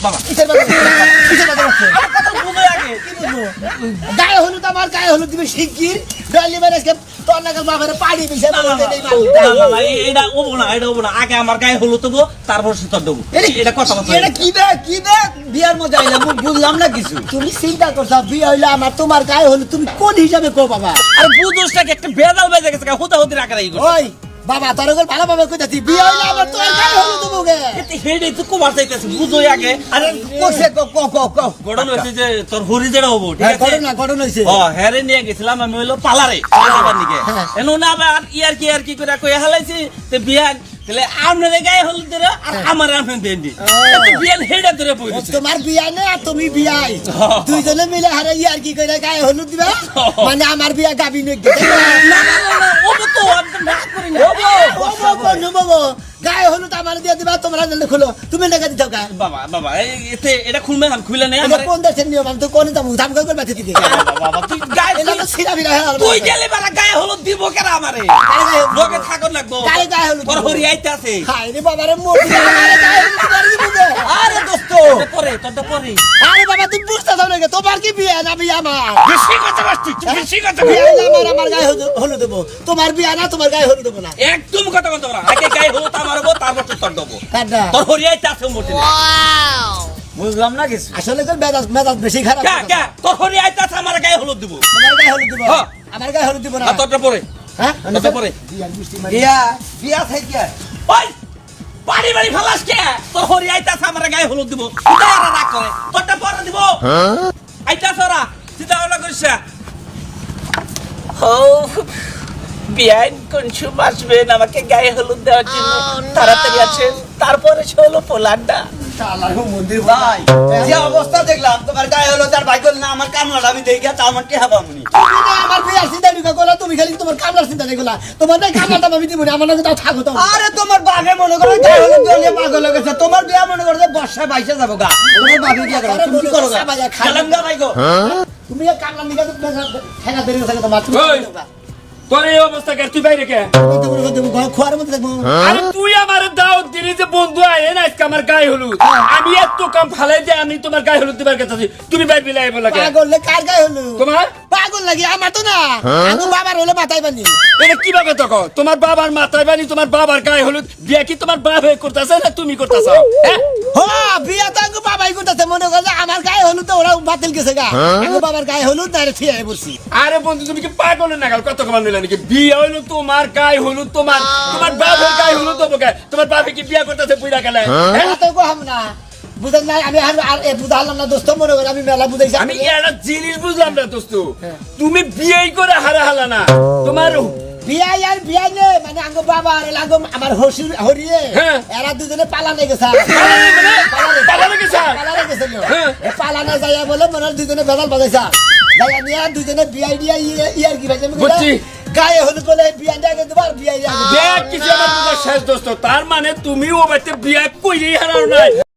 বাবা কিসের বাবা কিসের বাবা আমার কথা বুঝো আগে কি বুঝবো গায়ে হলুদ আমার গায়ে হলুদ দিবে শিগগির ডলি মেরেছে তোর নাগাল বাবারে পাড়ি বিছে বলতে নেই না এটা ওবো না আগে আমার গায়ে হলুদ দেবো তারপর সুতর দেবো এটা কথা কথা এটা কি বে বিয়ার মধ্যে আইলাম বুঝলাম না কিছু। তুমি চিন্তা করছো বিয়ে হইলে আমার তোমার গায়ে হলুদ তুমি কোন হিসাবে কো বাবা আর বুঝোসটাকে একটা বেদাল বেজে গেছে হুতা রাখা এই ওই বাবা তোর গল ভালোভাবে কইতাছি বিয়ে হইলে আমার তোমার গায়ে হলুদ দেবো গে এতে হেডে তো কুমার চাইতেছে বুঝোই আগে আরে কোসে ক গড়ন হইছে যে তোর হরি যেটা হবো ঠিক আছে গঠন হইছে হেরে নিয়ে গেছিলাম আমি হইলো পালারে পালাবার নিকে হ্যাঁ। এনো না আবার ইয়ার কি করে কই হালাইছি তে বিয়ান তাহলে আপনাদের গায়ে হলুদ ধরে আর আমার আপনাদের দেননি এতে বিয়ান হেডে ধরে বই দিছে তোমার বিয়া না তুমি বিয়াই দুইজনে মিলে হারে ইয়ার কি কইরা গায়ে হলুদ দিবা মানে আমার বিয়া গাবি নই না ওবো তো একদম না করি না বাবা গায়ে হলুদ আমার দিয়ে দিবা তোমরা জন্য খুলো তুমি টাকা দিতে গা বাবা এতে এটা খুলবে না খুলে নেই এটা কোন দেশের নিয়ম আমি তো কোন দাম করে বাতি দিকে বাবা তুই গায়ে এটা তো সিরা বিরা তুই গেলে বারা গায়ে হলুদ দিব কেরা আমারে লোকে থাকন লাগবো গায়ে হলুদ তোর হরি আইতে আছে হাই রে বাবারে মোটি আরে গায়ে হলুদ মারি দিবে আরে দোস্ত পরে তোরটা পরে আরে বাবা তুমি বুঝতে দাও না তোমার কি বিয়া না বিয়া আমার বেশি কথা বাস তুই বেশি কথা বিয়া আমার গায়ে হলুদ দেবো তোমার বিয়া না তোমার গায়ে হলুদ দেবো না একদম কথা বলতে পারা আগে গায়ে হলুদ আমার হবো তারপর তোর দেবো কাটা তোর হরি আইতে আছে মোটে বুঝলাম না কিছু। আসলে তো মেজাজ বেশি খারাপ কে তোর হরি আইতে আছে আমার গায়ে হলুদ দিব তোমার গায়ে হলুদ দিব হ্যাঁ। আমার গায়ে হলুদ দিব না আর তোরটা পরে হ্যাঁ তোরটা পরে বিয়ার গুষ্টি মারি বিয়া থেকে ওই বাড়ি ফালাস কে তোর হরি আইতে আছে আমার গায়ে হলুদ দিব তারা রাগ করে তোরটা পরে দিব আইতে আছে ওরা চিন্তা ভাবনা করিস না ও বিয়ান কনসুম আসবেন আমাকে গায়ে হলুদ দেওয়ার জন্য তাড়াতাড়ি আছেন তারপরে সে হলো পোলান্ডা শালার মন্দির ভাই যে অবস্থা দেখলাম তোমার গায়ে হলো তার ভাই না আমার কামড়া আমি দেখি তা আমার কে হাবা মুনি আমার বিয়ার চিন্তা ঢুকা গোলা তুমি খালি তোমার কামলার চিন্তা দেখলা তোমার না কামলাটা আমি দিব না আমার নাকি তাও থাকো তো আরে তোমার বাঘে মনে করো গায়ে হলো দিয়ে পাগল হয়ে গেছে তোমার বিয়া মনে করো যে বর্ষায় বাইসে যাবো গা তোমার বাঘে বিয়া করো তুমি কি করো গা খেলাম গা ভাই গো তুমি কামলা নিকা তো ঠেকা দেরি থাকে তোমার তুমি তোর এই অবস্থা কে তুই বাইরে কে খোয়ার মধ্যে দেখবো আরে তুই আমার দাওয়াত দিলি যে বন্ধু আয় না আজকে আমার গায়ে হলুদ আমি এত কাম ফালাই যে আমি তোমার গায়ে হলুদ দিবার কথা তুই বাইরে বিলাই বলা কে পাগল কার গায়ে হলো তোমার পাগল লাগি আমার তো না আমার বাবার হলে মাথায় বানি এটা কি ভাবে তখন তোমার বাবার মাথায় বানি তোমার বাবার গায়ে হলুদ বিয়া কি তোমার বাপ হয়ে করতেছে না তুমি করতেছো হ্যাঁ হ্যাঁ বিয়া তো আঙ্গু বাবাই করতেছে মনে করে যে আমার গায়ে হলুদ তো ওরা বাতিল গেছে গা আঙ্গু বাবার গায়ে হলুদ না ঠিক আছে বলছি আরে বন্ধু তুমি কি পাগলের নাগাল কত কমান নিলে নাকি বিয়ে হইলো তোমার গায়ে হলুদ তোমার বাপের গায়ে হলুদ দেবো কে তোমার বাপে কি বিয়া করতেছে বুইরা গেলে হ্যাঁ তো কম না বুঝেন না আমি আর বুঝালাম না দোস্ত মনে করে আমি মেলা বুঝাইছি আমি একটা জিনিস বুঝলাম না দোস্ত তুমি বিয়ে করে হারা না তোমার বিয়াই আর বিয়াই নে মানে আঙ্গো বাবা আর লাগো আমার হসুর হরিয়ে হ্যাঁ। এরা দুজনে পালানে গেছে পালানে গেছে? পালানে গেছে হ্যাঁ। এ পালানে যাইয়া বলে মনে হয় দুজনে বেদাল বাজাইছা যাইয়া নিয়ে দুজনে বিয়াই দিয়া ইয়ার কি ভাইছে বুঝছি। গায়ে হলুদ বলে বিয়াই দিয়ে দেবার বিয়াই দেখ কিছু আমার বুঝা শেষ দোস্ত তার মানে তুমিও বাড়িতে বিয়ে কইরেই হারাও নাই